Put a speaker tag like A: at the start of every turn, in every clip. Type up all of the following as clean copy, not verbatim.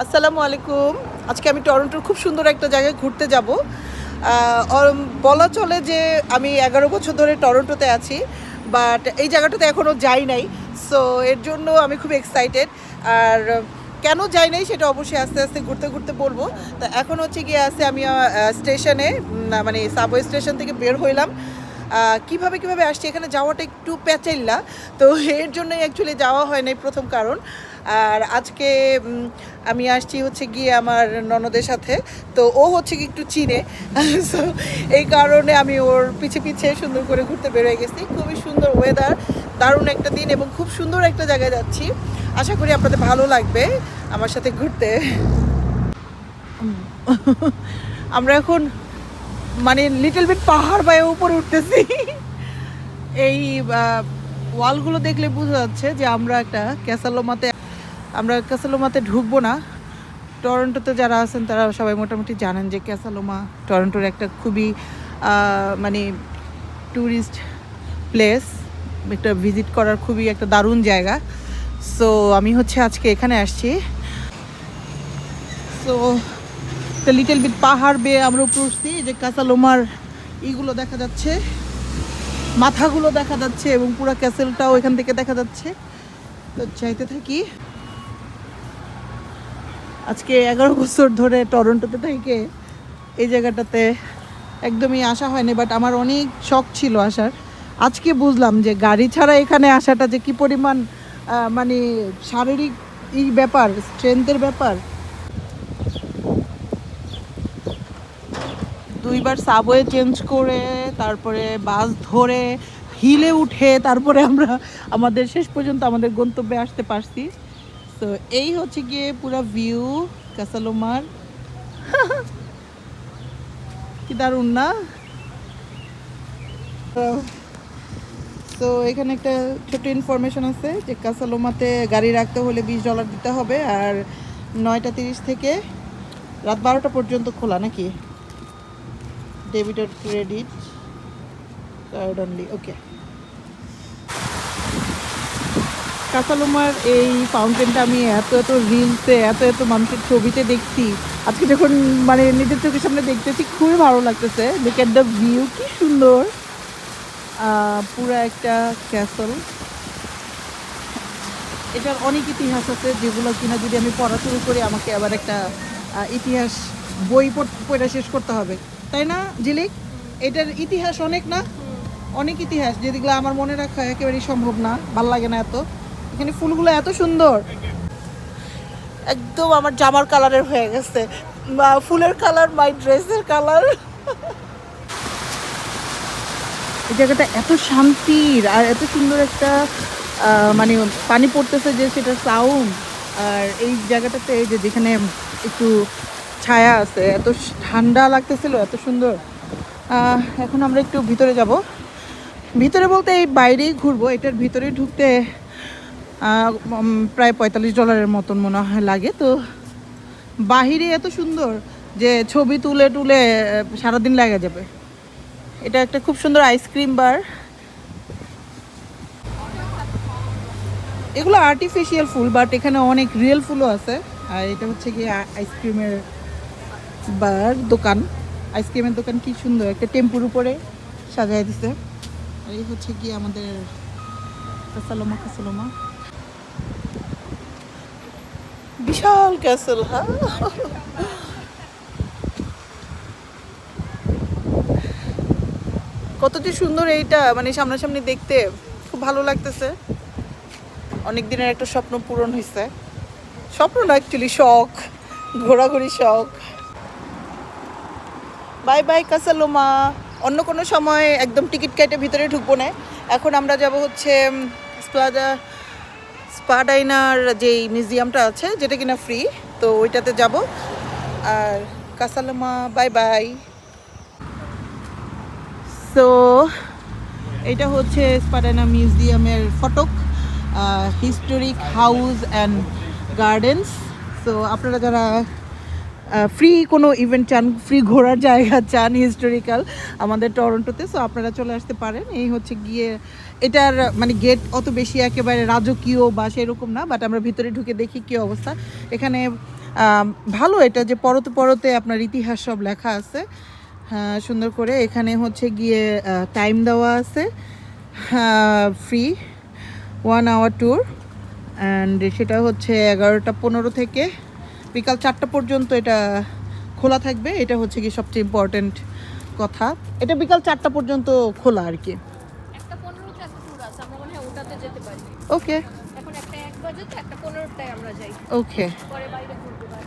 A: আসসালামু আলাইকুম। আজকে আমি টরন্টোর খুব সুন্দর একটা জায়গায় ঘুরতে যাব। বলা চলে যে আমি 11 বছর ধরে টরন্টোতে আছি, বাট এই জায়গাটাতে এখনও যাই নাই। সো এর জন্য আমি খুব এক্সাইটেড। আর কেন যাই নাই সেটা অবশ্যই আস্তে আস্তে ঘুরতে ঘুরতে বলবো। তো এখন হচ্ছে গিয়ে আছে আমি স্টেশনে, মানে সাবওয়ে স্টেশন থেকে বের হইলাম। কিভাবে আসছি, এখানে যাওয়াটা একটু প্যাচাইল্লা, তো এর জন্যই অ্যাকচুয়ালি যাওয়া হয় নাই প্রথম কারণ। আর আজকে আমি আসছি হচ্ছে গিয়ে আমার ননদের সাথে, তো ও হচ্ছে কি একটু চিনে, সো এই কারণে আমি ওর পিছে পিছে সুন্দর করে ঘুরতে বেরোয় গেছি। খুবই সুন্দর ওয়েদার, দারুণ একটা দিন এবং খুব সুন্দর একটা জায়গায় যাচ্ছি। আশা করি আপনাদের ভালো লাগবে আমার সাথে ঘুরতে। আমরা এখন মানে লিটল বিট পাহাড় বায়ে উপরে উঠতেছি। এই ওয়ালগুলো দেখলে বোঝা যাচ্ছে যে আমরা ক্যাসালোমাতে ঢুকবো না। টরন্টোতে যারা আছেন তারা সবাই মোটামুটি জানেন যে ক্যাসালোমা টরন্টোর একটা খুবই মানে ট্যুরিস্ট প্লেস, একটা ভিজিট করার খুবই একটা দারুণ জায়গা। সো আমি হচ্ছে আজকে এখানে আসছি। সো একটা লিটল বিট পাহাড় বেয়ে আমরা উপরে উঠছি, যে ক্যাসালোমার ইগুলো দেখা যাচ্ছে, মাথাগুলো দেখা যাচ্ছে এবং পুরো ক্যাসেলটাও এখান থেকে দেখা যাচ্ছে। তো চাইতে থাকি। আজকে 11 বছর ধরে টরন্টোতে থেকে এই জায়গাটাতে একদমই আসা হয়নি, বাট আমার অনেক শখ ছিল আসার। আজকে বুঝলাম যে গাড়ি ছাড়া এখানে আসাটা যে কি পরিমাণ মানে শারীরিক ব্যাপার, স্ট্রেংথের ব্যাপার। 2বার সাবওয়ে চেঞ্জ করে, তারপরে বাস ধরে, হিলে উঠে, তারপরে আমরা আমাদের শেষ পর্যন্ত আমাদের গন্তব্যে আসতে পারছি। তো এই হচ্ছে গিয়ে পুরো ভিউ ক্যাসালোমার। কি দারুণ না? তো এখানে একটা ছোট ইনফরমেশন আছে যে ক্যাসালোমাতে গাড়ি রাখতে হলে $20 দিতে হবে, আর 9টা 30 থেকে রাত 12টা পর্যন্ত খোলা, নাকি ডেবিট আর ক্রেডিট কার্ড অনলি। ওকে, ক্যাসালোমার এই ফাউন্টেনটা আমি এত রিলসে এত মানুষের ছবিতে দেখছি, আজকে যখন মানে নিজের চোখের সামনে দেখতেছি খুবই ভালো লাগতেছে। লুক এট দ্য ভিউ, কি সুন্দর পুরো একটা ক্যাসল। এটার অনেক ইতিহাস আছে যেগুলো কিনা যদি আমি পড়া শুরু করি আমাকে আবার একটা ইতিহাস বই পড়া শেষ করতে হবে, তাই না জিলিক? এটার ইতিহাস অনেক না, অনেক ইতিহাস যেগুলো আমার মনে রাখা একেবারেই সম্ভব না, ভাল লাগে না এত। এখানে ফুলগুলো এত সুন্দর, একদম আমার জামার কালারের হয়ে গেছে, ফুলের কালার মাই ড্রেসের কালার। এই জায়গাটা এত শান্তির আর এত সুন্দর একটা মানে পানি পড়তেছে যে সেটা সাউন্ড। আর এই জায়গাটাতে এই যে যেখানে একটু ছায়া আছে, এত ঠান্ডা লাগতেছিল, এত সুন্দর। এখন আমরা একটু ভিতরে যাব। ভিতরে বলতে এই বাইরেই ঘুরবো, এটার ভিতরে ঢুকতে প্রায় $45 মতন মনে হয় লাগে। তো বাহিরে এত সুন্দর যে ছবি তুলে তুলে সারাদিন লেগে যাবে। এটা একটা খুব সুন্দর আইসক্রিম বার। এগুলো আর্টিফিশিয়াল ফুল, বাট এখানে অনেক রিয়েল ফুলও আছে। আর এটা হচ্ছে কি আইসক্রিমের বার দোকান, আইসক্রিমের দোকান। কি সুন্দর একটা টেম্পুর উপরে সাজায় দিছে। আর এই হচ্ছে কি আমাদের ক্যাসালোমা বিশাল ক্যাসেল। হ্যাঁ, কতটি সুন্দর এইটা, মানে সামনাসামনি দেখতে খুব ভালো লাগতেছে। অনেক দিনের একটা স্বপ্ন পূরণ হয়েছে। স্বপ্ন না, অ্যাকচুয়ালি শখ, ঘোরাঘুরি শখ। Bye bye Casa Loma. অন্য কোনো সময় একদম টিকিট কেটে ভিতরে ঢুকবো না। এখন আমরা যাব হচ্ছে স্পাডাইনার যেই মিউজিয়ামটা আছে, যেটা কিনা ফ্রি, তো ওইটাতে যাব। আর ক্যাসালোমা বাই বাই। সো এটা হচ্ছে স্পাডাইনা মিউজিয়ামের ফটক, historic house and gardens. So আপনারা যারা ফ্রি কোনো ইভেন্ট চান, ফ্রি ঘোরার জায়গা চান হিস্টোরিক্যাল আমাদের টরন্টোতে, সো আপনারা চলে আসতে পারেন। এই হচ্ছে গিয়ে এটার মানে গেট অত বেশি একেবারে রাজকীয় বা সেরকম না, বাট আমরা ভিতরে ঢুকে দেখি কী অবস্থা এখানে। ভালো এটা যে পরতে পরতে আপনার ইতিহাস সব লেখা আছে সুন্দর করে। এখানে হচ্ছে গিয়ে টাইম দেওয়া আছে, ফ্রি 1 hour ট্যুর, অ্যান্ড সেটা হচ্ছে 11:15 থেকে বিকাল 4টা পর্যন্ত এটা খোলা থাকবে। এটা হচ্ছে কি সবচেয়ে ইম্পর্ট্যান্ট কথা, এটা বিকাল 4টা পর্যন্ত খোলা আর কি।
B: একটা 15 তে একটা ট্যুর আছে, আমরা মনে হয় ওটাতে যেতে পারি।
A: ওকে,
B: এখন একটা 1 বাজে তো একটা 15টায় আমরা যাই,
A: ওকে।
B: পরে বাইরে ঘুরতে পারি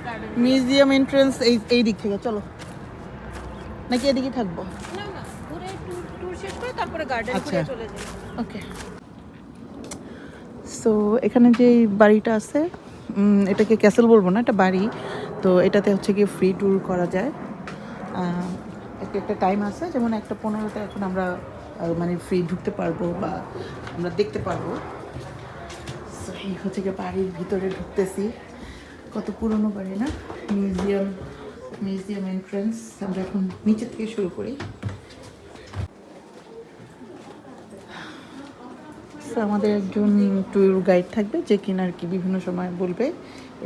B: গার্ডেন।
A: মিউজিয়াম এন্ট্রান্স এই দিক থেকে চলো, নাকি এদিকে থাকবো?
B: না না, ঘুরে ট্যুর শেষ করে তারপরে গার্ডেন
A: আচ্ছা।
B: ঘুরে চলে যাই।
A: ওকে। সো এখানে যে বাড়িটা আছে, এটাকে ক্যাসেল বলবো না, এটা বাড়ি। তো এটাতে হচ্ছে কি ফ্রি ট্যুর করা যায়। একটা টাইম আছে, যেমন 1:15-তে এখন আমরা মানে ফ্রি ঢুকতে পারবো বা আমরা দেখতে পারবো। সো এই হচ্ছে কি বাড়ির ভিতরে ঢুকতেছি, কত পুরনো বাড়ি না। Museum entrance. আমরা এখন নিচে থেকে শুরু করি। আমাদের একজন ট্যুর গাইড থাকবে যে কিনা আর কি বিভিন্ন সময় বলবে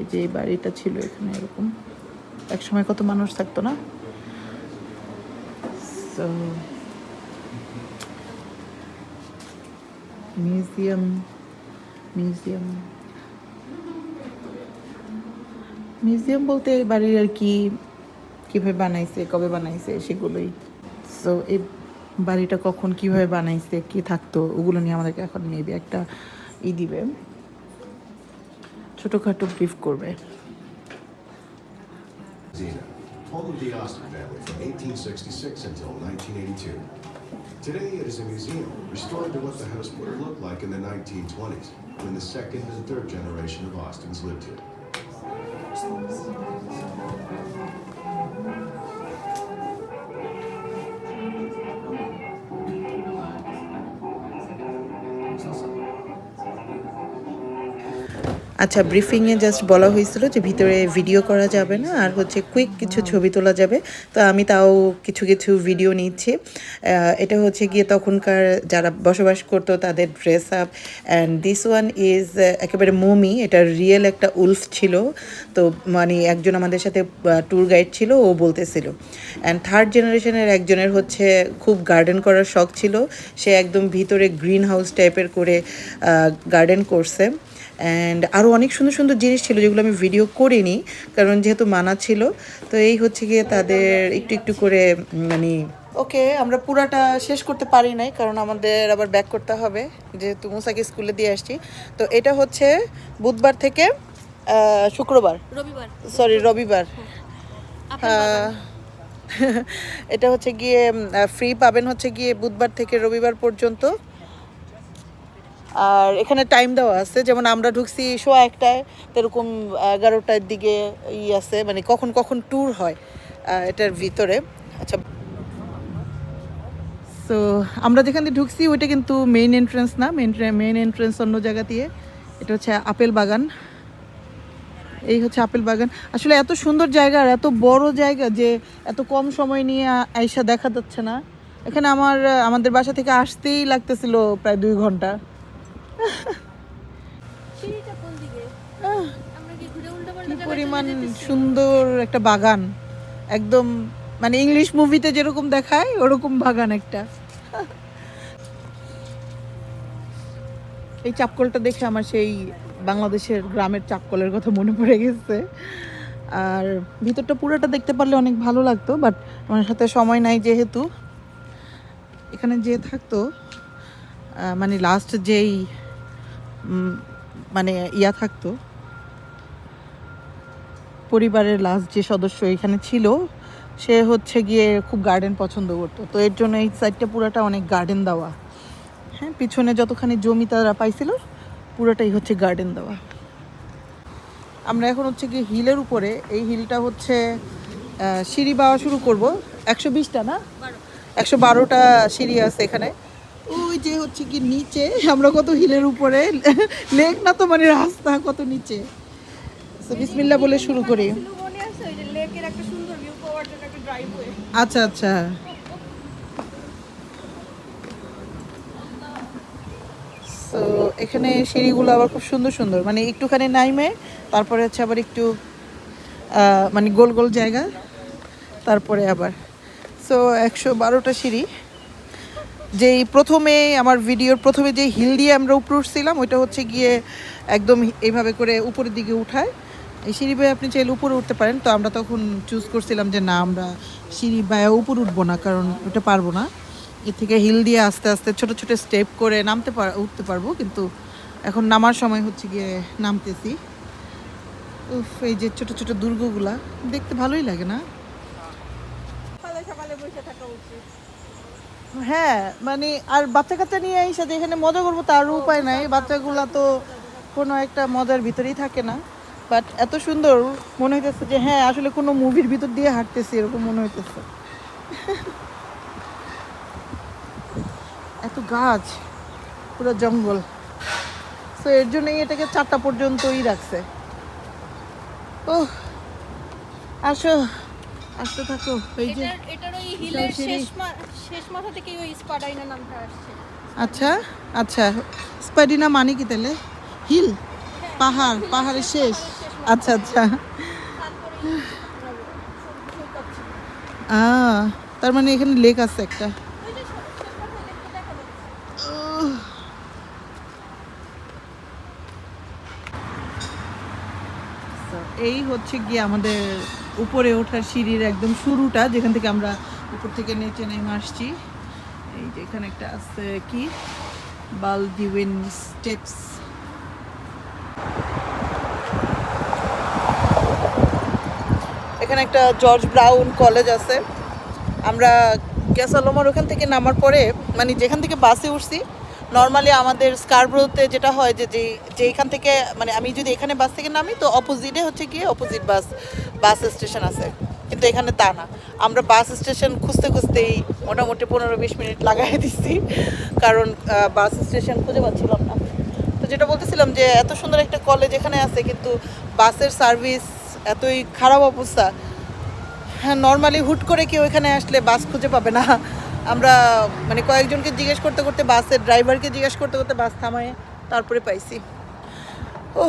A: এই যে এই বাড়িটা ছিল এখানে, এরকম এক সময় কত মানুষ থাকতো না। সো মিউজিয়াম বলতে এই বাড়ির আর কি কীভাবে বানাইছে, কবে বানাইছে সেগুলোই। সো এই বাড়িটা কখন কিভাবে বানাইছে, কি থাকতো, ওগুলো নিয়ে আমাদেরকে এখন মেবি একটা দিবে, ছোটোখাটো ব্রিফ করবে।
C: Home of the Austin family from 1866 until 1982. Today it is a museum restored to what the house would have looked like in the 1920s, when the second and third generation of Austins lived here.
A: আচ্ছা, ব্রিফিংয়ে just বলা হয়েছিল যে ভিতরে video করা যাবে না, আর হচ্ছে কুইক কিছু ছবি তোলা যাবে। তো আমি তাও কিছু ভিডিও নিচ্ছি। এটা হচ্ছে গিয়ে তখনকার যারা বসবাস করতো তাদের dress up, and this one is একেবারে মমি, এটা রিয়েল একটা উলফ ছিল। তো মানে একজন আমাদের সাথে ট্যুর গাইড ছিল, ও বলতেছিল। অ্যান্ড থার্ড জেনারেশনের একজনের হচ্ছে খুব গার্ডেন করার শখ ছিল, সে একদম ভিতরে গ্রিন হাউস টাইপের করে গার্ডেন করছে। অ্যান্ড আরও অনেক সুন্দর সুন্দর জিনিস ছিল যেগুলো আমি ভিডিও করিনি, কারণ যেহেতু মানা ছিল। তো এই হচ্ছে গিয়ে তাদের একটু করে মানে ওকে, আমরা পুরাটা শেষ করতে পারি নাই, কারণ আমাদের আবার ব্যাক করতে হবে, যেহেতু মুসাকে স্কুলে দিয়ে আসছি। তো এটা হচ্ছে বুধবার থেকে রবিবার। এটা হচ্ছে গিয়ে ফ্রি পাবেন হচ্ছে গিয়ে বুধবার থেকে রবিবার পর্যন্ত। আর এখানে টাইম দেওয়া আছে, যেমন আমরা ঢুকছি 1:15, এরকম 11টার দিকে আছে, মানে কখন ট্যুর হয় এটার ভিতরে। আচ্ছা, সো আমরা যেখান দিয়ে ঢুকছি ওইটা কিন্তু মেইন এন্ট্রান্স না, মেইন এন্ট্রান্স অন্য জায়গা দিয়ে। এটা হচ্ছে আপেল বাগান, এই হচ্ছে আপেল বাগান। আসলে এত সুন্দর জায়গা আর এত বড় জায়গা যে এত কম সময় নিয়ে আইসা দেখা যাচ্ছে না। এখানে আমাদের বাসা থেকে আসতেই লাগতেছিল প্রায় 2 ঘন্টা। পরিমাণ সুন্দর একটা বাগান, একদম মানে ইংলিশ মুভিতে যেরকম দেখায় ওরকম বাগান একটা। এই চাপকলটা দেখে আমার সেই বাংলাদেশের গ্রামের চাপকলের কথা মনে পড়ে গেছে। আর ভিতরটা পুরোটা দেখতে পারলে অনেক ভালো লাগতো, বাট আমার সাথে সময় নাই যেহেতু। এখানে যে থাকতো মানে লাস্ট যেই মানে থাকতো পরিবারের লাস্ট যে সদস্য এখানে ছিল, সে হচ্ছে গিয়ে খুব গার্ডেন পছন্দ করতো। তো এর জন্য এই সাইডটা পুরোটা অনেক গার্ডেন দেওয়া। হ্যাঁ, পিছনে যতখানি জমি তারা পাইছিল পুরোটাই হচ্ছে গার্ডেন দেওয়া। আমরা এখন হচ্ছে গিয়ে হিলের উপরে, এই হিলটা হচ্ছে সিঁড়ি বাওয়া শুরু করব। 120টা না 112টা সিঁড়ি আছে এখানে। ওই যে হচ্ছে কি নিচে আমরা কত হিলের উপরে, লেক না তো মানে রাস্তা কত নিচে। বিসমিল্লাহ বলে শুরু করি।
B: আছে ওই যে লেকের একটা সুন্দর ভিউ পাওয়ার জন্য একটা ড্রাইভওয়ে।
A: আচ্ছা আচ্ছা। তো এখানে সিঁড়িগুলো আবার খুব সুন্দর সুন্দর, মানে একটুখানি নাইমে তারপরে হচ্ছে আবার একটু মানে গোল গোল জায়গা, তারপরে আবার সো 112টা সিঁড়ি। যেই প্রথমে আমার ভিডিওর প্রথমে যে হিল দিয়ে আমরা উপরে উঠছিলাম ওইটা হচ্ছে গিয়ে একদম এইভাবে করে উপরের দিকে উঠায়। এই সিঁড়ি বেয়ে আপনি চাইলে উপরে উঠতে পারেন, তো আমরা তখন চুজ করছিলাম যে না, আমরা সিঁড়ি বেয়ে উপরে উঠবো না, কারণ ওটা পারবো না। এর থেকে হিল দিয়ে আস্তে আস্তে ছোট ছোট স্টেপ করে উঠতে পারবো, কিন্তু এখন নামার সময় হচ্ছে গিয়ে নামতেছি। উফ, এই যে ছোট ছোট দুর্গগুলা দেখতে ভালোই লাগে না?
B: সকালে সকালে বসে থাকা উচিত।
A: হ্যাঁ, মানে আর বাচ্চা কাচ্চা নিয়ে এসে যে এখানে মজা করবো তার উপায় নাই, বাচ্চাগুলা তো কোনো একটা মজার ভিতরেই থাকে না। বাট এত সুন্দর মনে হইতেছে যে হ্যাঁ আসলে কোনো মুভির ভিতর দিয়ে হাঁটতেছি এরকম মনে হইতেছে। এত গাছ, পুরো জঙ্গল, তো এর জন্যই এটাকে 4টা পর্যন্তই রাখছে। ও আসো, আসতে থাকো। এই যে
B: এটার ওই হিলের
A: সিঁড়ি।
B: শেষ মাথা থেকে ওই স্পাডাইনা নামটা আসছে।
A: আচ্ছা আচ্ছা, স্পাইডিনা মানে কি তাহলে? হিল, পাহাড়, পাহাড়ের শেষ। আচ্ছা আচ্ছা। তার মানে এখানে লেক আছে একটা। উহ। So, এই হচ্ছে গিয়ে আমাদের উপরে ওঠার সিঁড়ির একদম শুরুটা, যেখান থেকে আমরা উপর থেকে নিচে নেমে আসছি। এই যে এখানে একটা আছে কি, বালডিউইন স্টেপস। এখানে একটা জর্জ ব্রাউন কলেজ আছে। আমরা গ্যাসালোমার ওখান থেকে নামার পরে, মানে যেখান থেকে বাসে উঠছি, নর্মালি আমাদের স্কারব্রোতে যেটা হয় যে এখান থেকে, মানে আমি যদি এখানে বাস থেকে নামি তো অপোজিটে হচ্ছে গিয়ে অপোজিট বাস স্টেশন আছে, কিন্তু এখানে তা না। আমরা বাস স্টেশন খুঁজতে খুঁজতেই মোটামুটি 15-20 মিনিট লাগাই দিচ্ছি, কারণ বাস স্টেশন খুঁজে পাচ্ছিলাম না। তো যেটা বলতেছিলাম যে এত সুন্দর একটা কলেজ এখানে আছে, কিন্তু বাসের সার্ভিস এতই খারাপ অবস্থা। হ্যাঁ, নর্মালি হুট করে কেউ এখানে আসলে বাস খুঁজে পাবে না। আমরা মানে কয়েকজনকে জিজ্ঞেস করতে করতে, বাসের ড্রাইভারকে জিজ্ঞেস করতে করতে বাস থামায় তারপরে পাইছি। ও